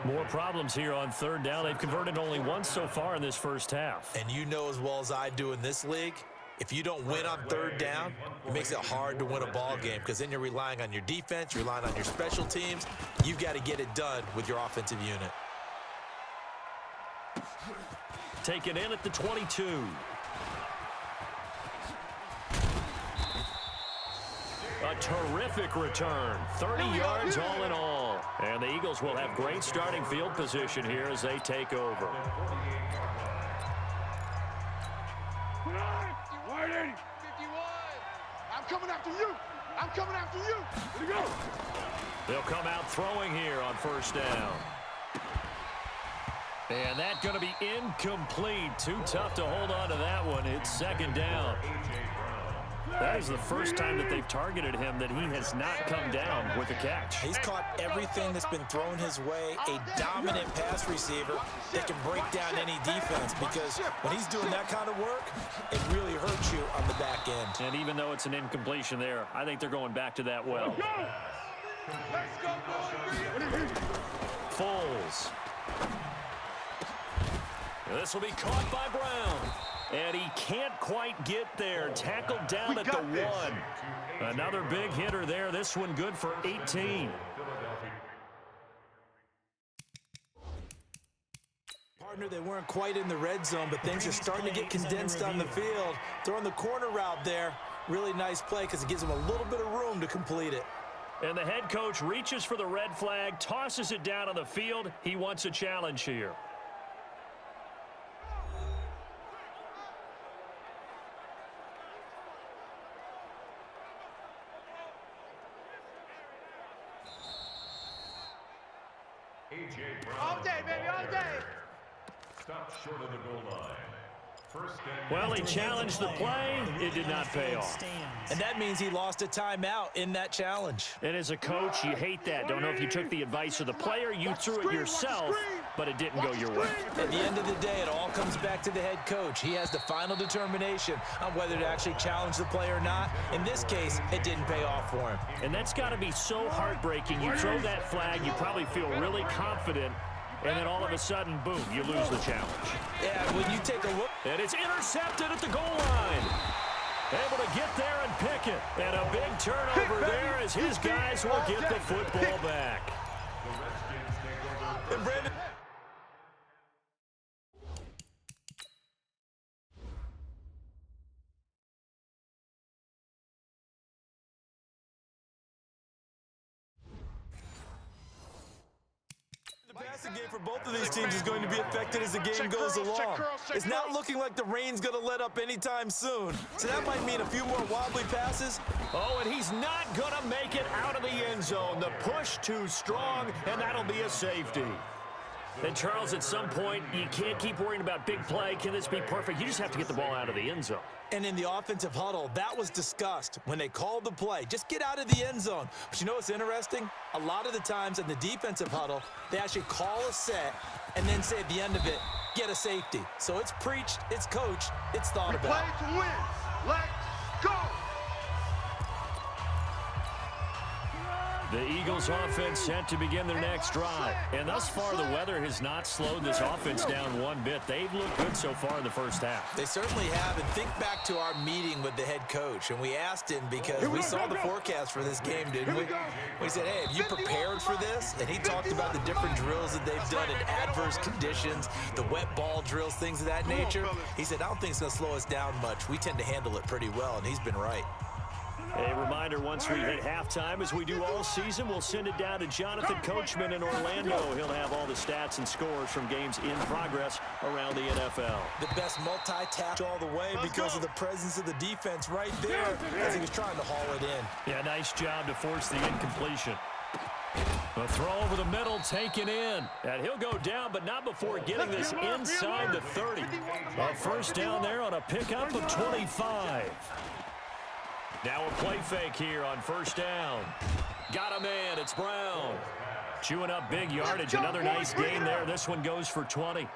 More problems here on third down. They've converted only once so far in this first half. And you know as well as I do in this league, if you don't win on third down, it makes it hard to win a ball game because then you're relying on your defense, you're relying on your special teams. You've got to get it done with your offensive unit. Taken in at the 22. A terrific return. 30 yards all in all. And the Eagles will have great starting field position here as they take over. 51. I'm coming after you. I'm coming after you. Here we go. They'll come out throwing here on first down. And that's going to be incomplete. Too tough to hold on to that one. It's second down. That is the first time that they've targeted him that he has not come down with a catch. He's caught everything that's been thrown his way. A dominant pass receiver that can break down any defense because when he's doing that kind of work, it really hurts you on the back end. And even though it's an incompletion there, I think they're going back to that well. Foles. This will be caught by Brown. And he can't quite get there. Tackled down at the 1. Another big hitter there. This one good for 18. Partner, they weren't quite in the red zone, but things are starting to get condensed on the field. Throwing the corner route there. Really nice play because it gives them a little bit of room to complete it. And the head coach reaches for the red flag, tosses it down on the field. He wants a challenge here. All day, baby, all day. Stop short of the goal line. Well, he challenged the play. It did not pay off. And that means he lost a timeout in that challenge. And as a coach, you hate that. Don't know if you took the advice of the player. You threw it yourself, but it didn't go your way. At the end of the day, it all comes back to the head coach. He has the final determination on whether to actually challenge the play or not. In this case, it didn't pay off for him. And that's got to be so heartbreaking. You throw that flag, you probably feel really confident, and then all of a sudden, boom, you lose the challenge. Yeah, when you take a look. And it's intercepted at the goal line. Able to get there and pick it. And a big turnover there as his guys will get the football back. And Brandon. The passing game for both of these teams is going to be affected as the game goes along. It's not looking like the rain's going to let up anytime soon. So that might mean a few more wobbly passes. Oh, and he's not going to make it out of the end zone. The push too strong, and that'll be a safety. And, Charles, at some point, you can't keep worrying about big play. Can this be perfect? You just have to get the ball out of the end zone. And in the offensive huddle, that was discussed when they called the play. Just get out of the end zone. But you know what's interesting? A lot of the times in the defensive huddle, they actually call a set and then say at the end of it, get a safety. So it's preached, it's coached, it's thought about. Play to win. Let's go. The Eagles offense set to begin their next drive. And thus far, the weather has not slowed this offense down one bit. They've looked good so far in the first half. They certainly have. And think back to our meeting with the head coach. And we asked him because we saw the forecast for this game, didn't we? We said, hey, have you prepared for this? And he talked about the different drills that they've done in adverse conditions, the wet ball drills, things of that nature. He said, I don't think it's going to slow us down much. We tend to handle it pretty well, and he's been right. A reminder, once we hit halftime, as we do all season, we'll send it down to Jonathan Coachman in Orlando. He'll have all the stats and scores from games in progress around the NFL. The best multi-task all the way because of the presence of the defense right there as he was trying to haul it in. Yeah, nice job to force the incompletion. A throw over the middle taken in. And he'll go down, but not before getting this inside the 30. A first down there on a pickup of 25. Now a play fake here on first down. Got him in. It's Brown. Chewing up big yardage. Another nice gain there. This one goes for 20.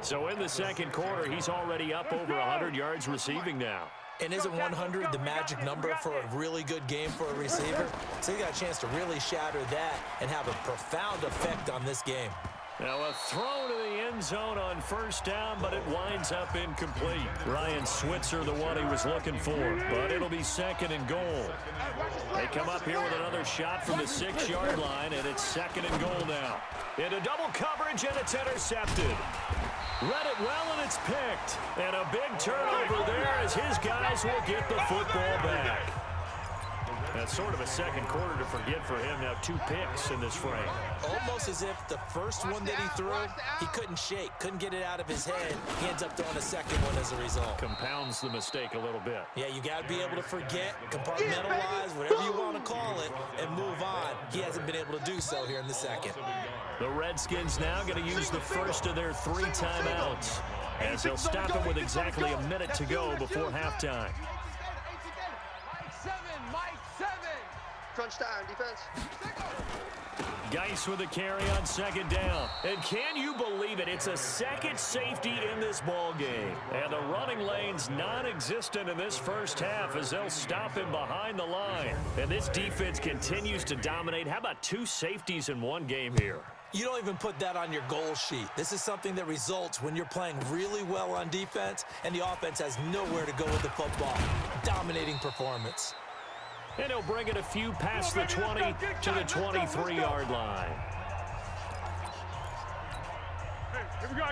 So in the second quarter, he's already up over 100 yards receiving now. And isn't 100 the magic number for a really good game for a receiver? So he got a chance to really shatter that and have a profound effect on this game. Now a throw to the end zone on first down, but it winds up incomplete. Ryan Switzer, the one he was looking for, but it'll be second and goal. They come up here with another shot from the 6-yard line, and it's second and goal now. Into double coverage, and it's intercepted. Read it well, and it's picked. And a big turnover there as his guys will get the football back. That's sort of a second quarter to forget for him. Now 2 picks in this frame. Almost as if the first one that he threw, he couldn't shake, couldn't get it out of his head. He ends up throwing a second one as a result. Compounds the mistake a little bit. Yeah, you got to be able to forget, compartmentalize, whatever you want to call it, and move on. He hasn't been able to do so here in the second. The Redskins now going to use the first of their 3 timeouts, as they'll stop it with exactly a minute to go before halftime. Crunch time, defense. Geis with the carry on second down. And can you believe it? It's a second safety in this ball game. And the running lane's non-existent in this first half as they'll stop him behind the line. And this defense continues to dominate. How about 2 safeties in one game here? You don't even put that on your goal sheet. This is something that results when you're playing really well on defense and the offense has nowhere to go with the football. Dominating performance. And he'll bring it a few past the 20 to the 23-yard line.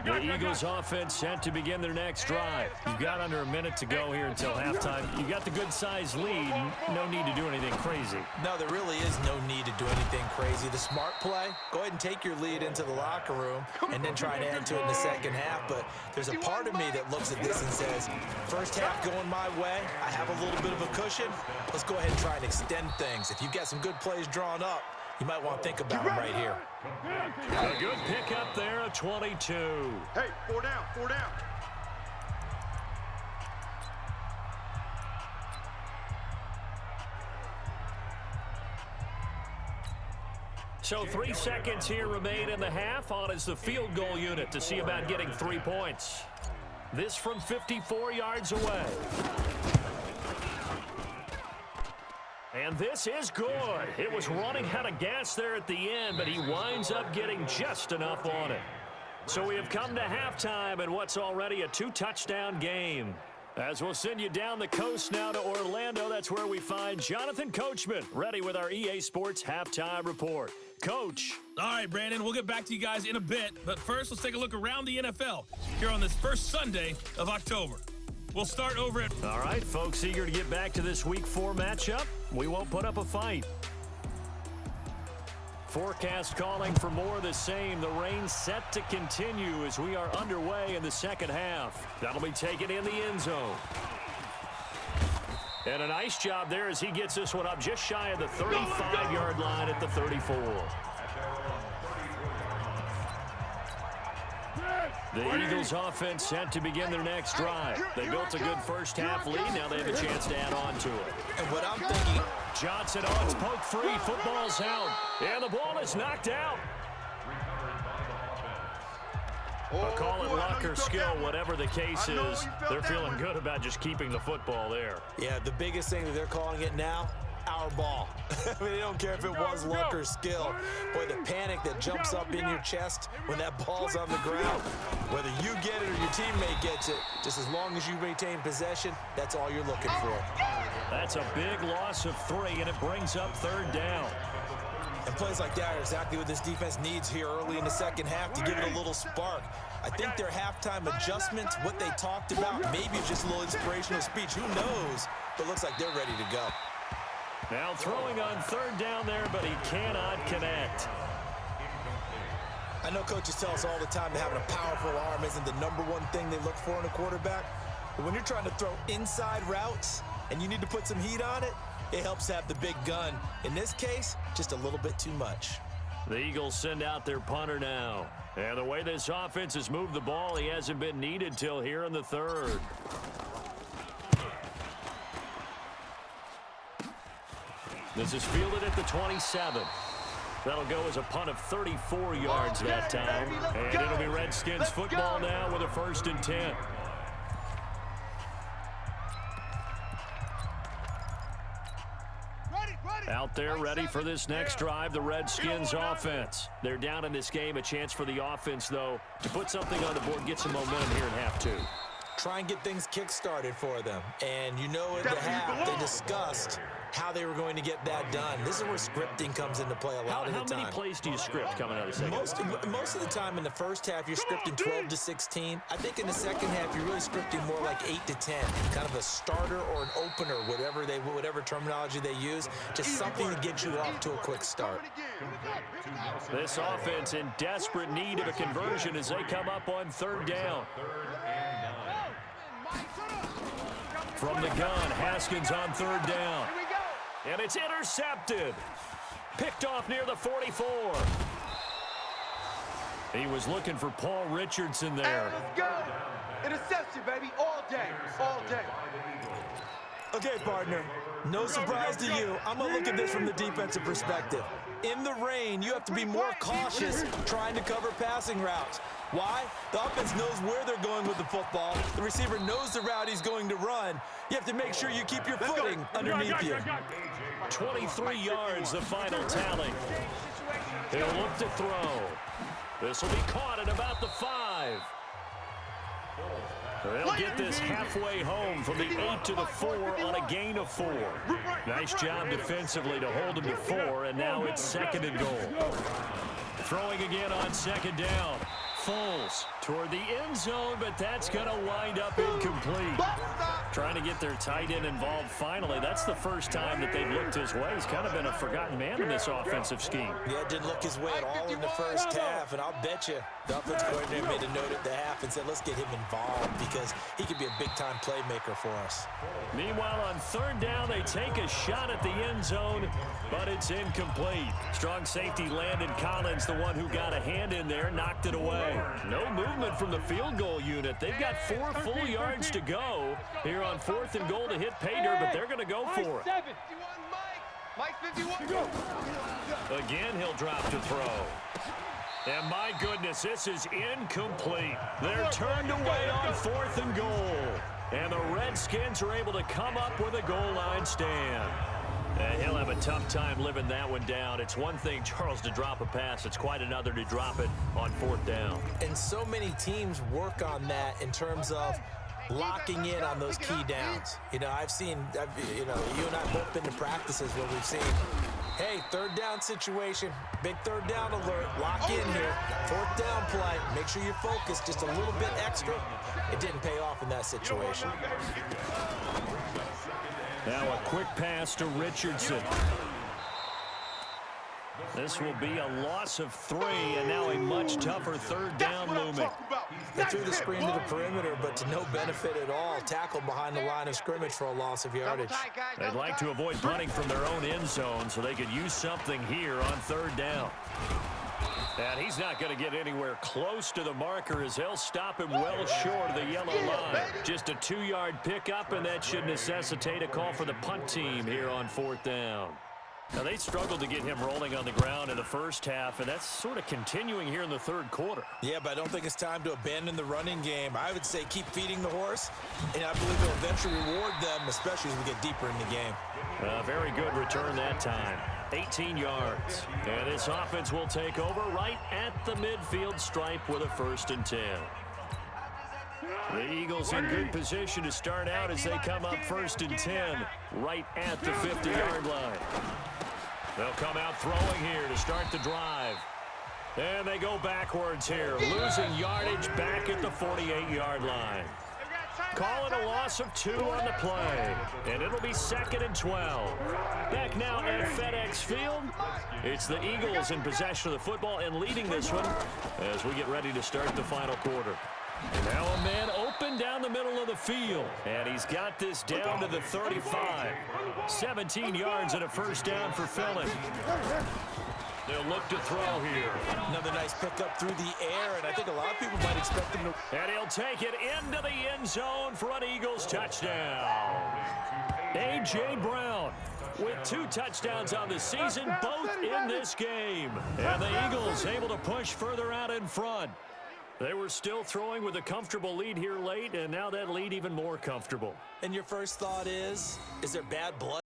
The Eagles offense set to begin their next drive. You've got under a minute to go here until halftime. You got the good-sized lead. No need to do anything crazy. No, there really is no need to do anything crazy. The smart play, go ahead and take your lead into the locker room and then try and add to it in the second half. But there's a part of me that looks at this and says, first half going my way, I have a little bit of a cushion. Let's go ahead and try and extend things. If you've got some good plays drawn up, you might want to think about them right here. A good pickup there, a 22. Hey, 4 down, 4 down. So 3 seconds here remain in the half. On is the field goal unit to see about getting 3 points. This from 54 yards away. And this is good. It was running out of gas there at the end, but he winds up getting just enough on it. So we have come to halftime in what's already a 2-touchdown game. As we'll send you down the coast now to Orlando, that's where we find Jonathan Coachman, ready with our EA Sports Halftime Report. Coach. All right, Brandon, we'll get back to you guys in a bit, but first let's take a look around the NFL here on this first Sunday of October. We'll start over at... All right, folks, eager to get back to this Week 4 matchup. We won't put up a fight. Forecast calling for more of the same. The rain set to continue as we are underway in the second half. That'll be taken in the end zone. And a nice job there as he gets this one up just shy of the 35-yard line at the 34. The Eagles offense set to begin their next drive. They built a good first half lead. Now they have a chance to add on to it. And what I'm thinking... Johnson, it's poked free. Football's out. And the ball is knocked out. I'll call it luck or skill, whatever the case is. They're feeling good about just keeping the football there. Yeah, the biggest thing that they're calling it now, our ball. I mean, they don't care if it was luck or skill. Boy, the panic that jumps up in your chest when that ball's on the ground, whether you get it or your teammate gets it, just as long as you maintain possession, that's all you're looking for. That's a big loss of 3, and it brings up third down. And plays like that are exactly what this defense needs here early in the second half to give it a little spark. I think their halftime adjustments, what they talked about, maybe just a little inspirational speech. Who knows? But looks like they're ready to go. Now throwing on third down there, but he cannot connect. I know coaches tell us all the time that having a powerful arm isn't the #1 thing they look for in a quarterback. But when you're trying to throw inside routes and you need to put some heat on it, it helps have the big gun. In this case, just a little bit too much. The Eagles send out their punter now. And the way this offense has moved the ball, he hasn't been needed till here in the third. This is fielded at the 27. That'll go as a punt of 34 yards that time. And it'll be Redskins football now with a 1st and 10. Out there ready for this next drive, the Redskins offense. They're down in this game. A chance for the offense, though, to put something on the board, get some momentum here in half two. Try and get things kick-started for them. And you know in the half, they discussed how they were going to get that done. This is where scripting comes into play a lot of the time. How many plays do you script coming out of the second half? Most of the time in the first half, you're scripting 12 to 16. I think in the second half, you're really scripting more like 8 to 10. Kind of a starter or an opener, whatever terminology they use. Just something to get you off to a quick start. This offense in desperate need of a conversion as they come up on third down. From the gun, Haskins on third down. And it's intercepted. Picked off near the 44. He was looking for Paul Richardson there. Hey, let's go. Interception, baby, all day, all day. Okay, partner, no surprise to you. I'm going to look at this from the defensive perspective. In the rain, you have to be more cautious trying to cover passing routes. Why? The offense knows where they're going with the football. The receiver knows the route he's going to run. You have to make sure you keep your footing underneath you. 23 yards, the final tally. He'll look to throw. This will be caught at about the 5. They'll get this halfway home from the 8 to the 4 on a gain of 4. Nice job defensively to hold him to 4, and now it's second and goal. Throwing again on second down. Foles toward the end zone, but that's going to wind up incomplete. Trying to get their tight end involved finally. That's the first time that they've looked his way. He's kind of been a forgotten man in this offensive scheme. Yeah, it didn't look his way at all in the first half, and I'll bet you the offensive coordinator made a note at the half and said, let's get him involved because he could be a big-time playmaker for us. Meanwhile, on third down, they take a shot at the end zone, but it's incomplete. Strong safety Landon Collins, the one who got a hand in there, knocked it away. No movement from the field goal unit. They've got 4 full yards to go here on 4th and goal to hit pay dirt, but they're going to go for it. Mike 51. Again, he'll drop to throw. And my goodness, this is incomplete. They're turned away on 4th and goal. And the Redskins are able to come up with a goal line stand. And he'll have a tough time living that one down. It's one thing, Charles, to drop a pass. It's quite another to drop it on 4th down. And so many teams work on that in terms of locking in on those key downs. You know, you and I both been to practices where we've seen, hey, third down situation, big third down alert, lock in here, 4th down play, make sure you're focused just a little bit extra. It didn't pay off in that situation. Now a quick pass to Richardson. This will be a loss of 3, and now a much tougher third down looming. They threw the screen to the perimeter, but to no benefit at all. Tackled behind the line of scrimmage for a loss of yardage. They'd like to avoid punting from their own end zone so they could use something here on third down. And he's not going to get anywhere close to the marker as they'll stop him well short of the yellow line. Just a 2-yard pickup, and that should necessitate a call for the punt team here on 4th down. Now, they struggled to get him rolling on the ground in the first half, and that's sort of continuing here in the third quarter. Yeah, but I don't think it's time to abandon the running game. I would say keep feeding the horse, and I believe it'll eventually reward them, especially as we get deeper in the game. Very good return that time. 18 yards. And this offense will take over right at the midfield stripe with a 1st and 10. The Eagles in good position to start out as they come up 1st and 10 right at the 50-yard line. They'll come out throwing here to start the drive. And they go backwards here, losing yardage back at the 48-yard line. Calling a loss of 2 on the play. And it'll be 2nd and 12. Back now at FedEx Field. It's the Eagles in possession of the football and leading this one as we get ready to start the final quarter. Now a man open down the middle of the field. And he's got this down to the 35. 17 yards and a 1st down for Philly. They'll look to throw here. Another nice pickup through the air, and I think a lot of people might expect him to. And he'll take it into the end zone for an Eagles touchdown. A.J. Brown with 2 touchdowns on the season, both in this game. And the Eagles able to push further out in front. They were still throwing with a comfortable lead here late, and now that lead even more comfortable. And your first thought is there bad blood?